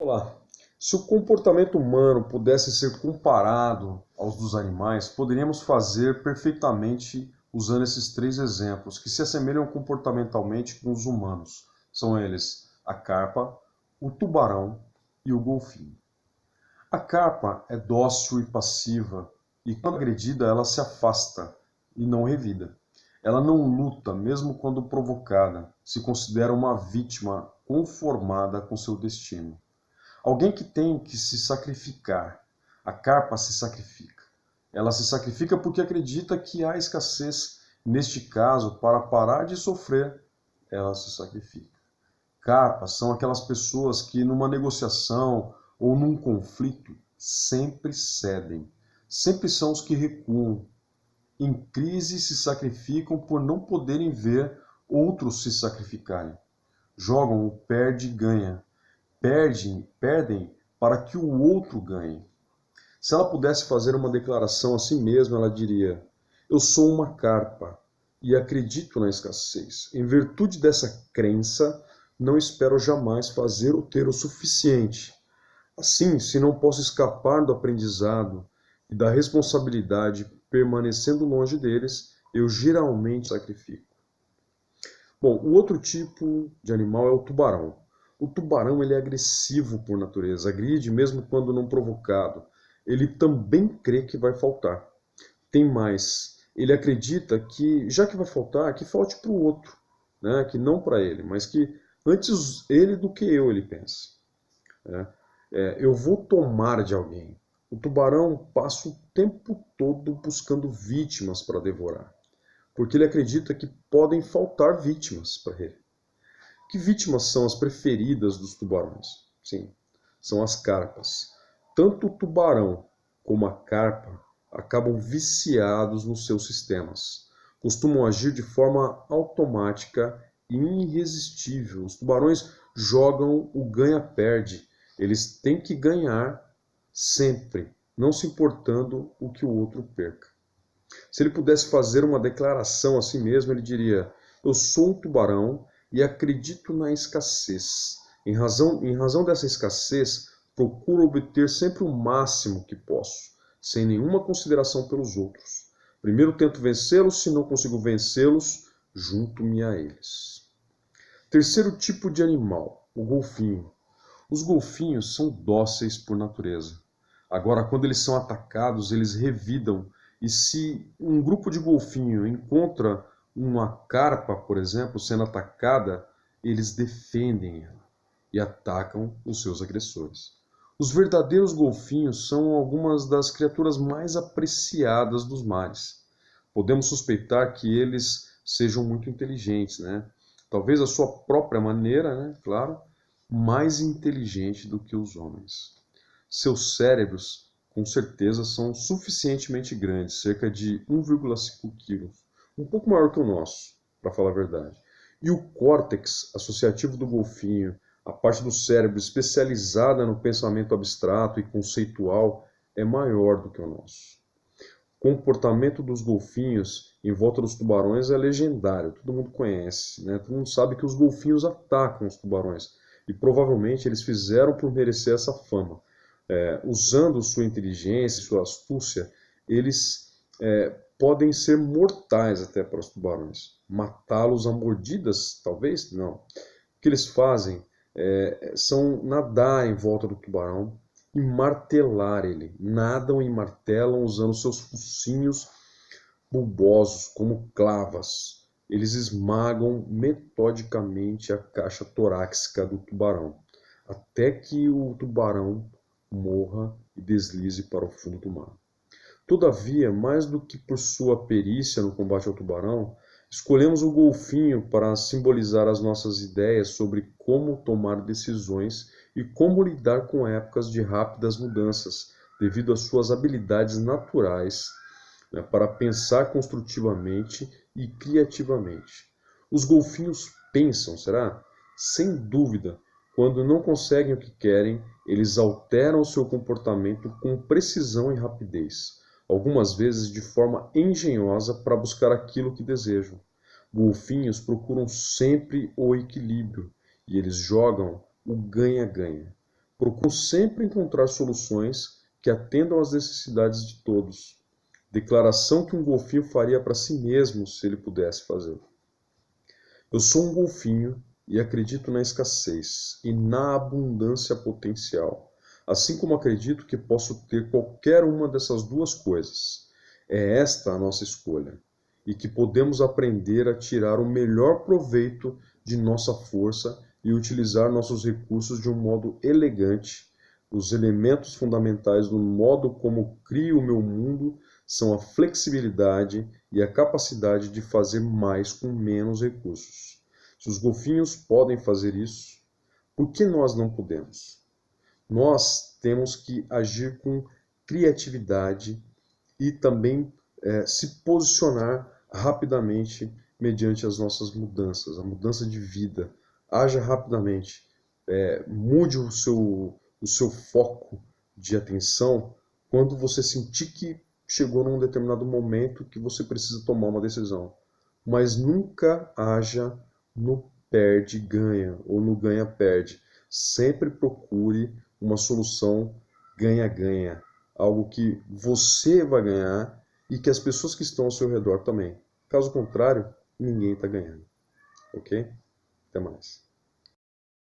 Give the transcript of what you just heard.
Olá. Se o comportamento humano pudesse ser comparado aos dos animais, poderíamos fazer perfeitamente usando esses três exemplos, que se assemelham comportamentalmente com os humanos. São eles a carpa, o tubarão e o golfinho. A carpa é dócil e passiva, e quando agredida ela se afasta e não revida. Ela não luta, mesmo quando provocada, se considera uma vítima conformada com seu destino. Alguém que tem que se sacrificar. A carpa se sacrifica. Ela se sacrifica porque acredita que há escassez. Neste caso, para parar de sofrer, ela se sacrifica. Carpas são aquelas pessoas que, numa negociação ou num conflito, sempre cedem. Sempre são os que recuam. Em crise, se sacrificam por não poderem ver outros se sacrificarem. Jogam o perde e ganha. Perdem para que o outro ganhe. Se ela pudesse fazer uma declaração a si mesma, ela diria: eu sou uma carpa e acredito na escassez. Em virtude dessa crença, não espero jamais fazer ou ter o suficiente. Assim, se não posso escapar do aprendizado e da responsabilidade permanecendo longe deles, eu geralmente sacrifico. Bom, o outro tipo de animal é o tubarão. O tubarão ele é agressivo por natureza, agride mesmo quando não provocado. Ele também crê que vai faltar. Tem mais, ele acredita que, já que vai faltar, que falte para o outro, né? Que não para ele, mas que antes ele do que eu, ele pensa. Eu vou tomar de alguém. O tubarão passa o tempo todo buscando vítimas para devorar, porque ele acredita que podem faltar vítimas para ele. Que vítimas são as preferidas dos tubarões? Sim, são as carpas. Tanto o tubarão como a carpa acabam viciados nos seus sistemas. Costumam agir de forma automática e irresistível. Os tubarões jogam o ganha-perde. Eles têm que ganhar sempre, não se importando o que o outro perca. Se ele pudesse fazer uma declaração a si mesmo, ele diria: eu sou um tubarão e acredito na escassez. Em razão dessa escassez, procuro obter sempre o máximo que posso, sem nenhuma consideração pelos outros. Primeiro tento vencê-los, se não consigo vencê-los, junto-me a eles. Terceiro tipo de animal, o golfinho. Os golfinhos são dóceis por natureza. Agora, quando eles são atacados, eles revidam. E se um grupo de golfinho encontra uma carpa, por exemplo, sendo atacada, eles defendem ela e atacam os seus agressores. Os verdadeiros golfinhos são algumas das criaturas mais apreciadas dos mares. Podemos suspeitar que eles sejam muito inteligentes, né? Talvez a sua própria maneira, né? Claro, mais inteligente do que os homens. Seus cérebros, com certeza, são suficientemente grandes, cerca de 1,5 kg, um pouco maior que o nosso, para falar a verdade. E o córtex associativo do golfinho, a parte do cérebro especializada no pensamento abstrato e conceitual, é maior do que o nosso. O comportamento dos golfinhos em volta dos tubarões é legendário, todo mundo conhece, né? Todo mundo sabe que os golfinhos atacam os tubarões, e provavelmente eles fizeram por merecer essa fama. Usando sua inteligência, sua astúcia, eles podem ser mortais até para os tubarões. Matá-los a mordidas, talvez? Não. O que eles fazem são nadar em volta do tubarão e martelar ele. Nadam e martelam usando seus focinhos bulbosos, como clavas. Eles esmagam metodicamente a caixa torácica do tubarão, até que o tubarão morra e deslize para o fundo do mar. Todavia, mais do que por sua perícia no combate ao tubarão, escolhemos o golfinho para simbolizar as nossas ideias sobre como tomar decisões e como lidar com épocas de rápidas mudanças, devido às suas habilidades naturais, né, para pensar construtivamente e criativamente. Os golfinhos pensam, será? Sem dúvida. Quando não conseguem o que querem, eles alteram seu comportamento com precisão e rapidez, algumas vezes de forma engenhosa para buscar aquilo que desejam. Golfinhos procuram sempre o equilíbrio e eles jogam o ganha-ganha. Procuram sempre encontrar soluções que atendam às necessidades de todos. Declaração que um golfinho faria para si mesmo se ele pudesse fazer. Eu sou um golfinho e acredito na escassez e na abundância potencial, assim como acredito que posso ter qualquer uma dessas duas coisas. É esta a nossa escolha, e que podemos aprender a tirar o melhor proveito de nossa força e utilizar nossos recursos de um modo elegante. Os elementos fundamentais do modo como crio o meu mundo são a flexibilidade e a capacidade de fazer mais com menos recursos. Se os golfinhos podem fazer isso, por que nós não podemos? Nós temos que agir com criatividade e também se posicionar rapidamente mediante as nossas mudanças, a mudança de vida. Haja rapidamente, mude o seu foco de atenção quando você sentir que chegou num determinado momento que você precisa tomar uma decisão. Mas nunca haja no perde-ganha ou no ganha-perde. Sempre procure uma solução ganha-ganha. Algo que você vai ganhar e que as pessoas que estão ao seu redor também. Caso contrário, ninguém está ganhando. Ok? Até mais.